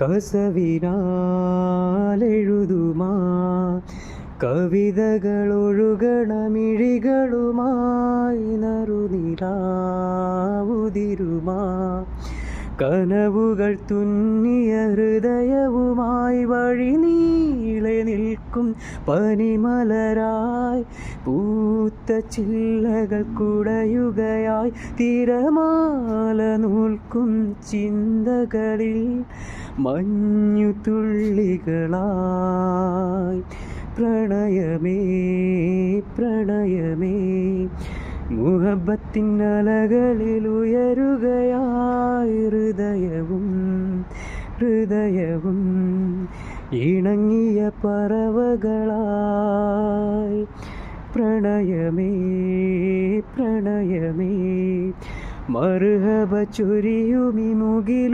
കസവിനാലെഴുതുമാ കവിതകളൊഴുകണമിഴികളുമായി നറുനിലാവുതിരുമാ കനവുകൾ തുന്നിയ ഹൃദയവുമായി വഴി നീളെ നിൽക്കും പനിമലരായി പൂത്ത ചില്ലകൾ കുടയുകയായി തിരമാല നൂൽക്കും ചിന്തകളിൽ മഞ്ഞുതുള്ളികളായി പ്രണയമേ പ്രണയമേ മുഹബത്തിൻ അലകളിൽ ഉയരുകയായി ഹൃദയവും ഇണങ്ങിയ പറവകളായി പ്രണയമേ പ്രണയമേ മർഹബ ചൊരിയുമി മുകിലു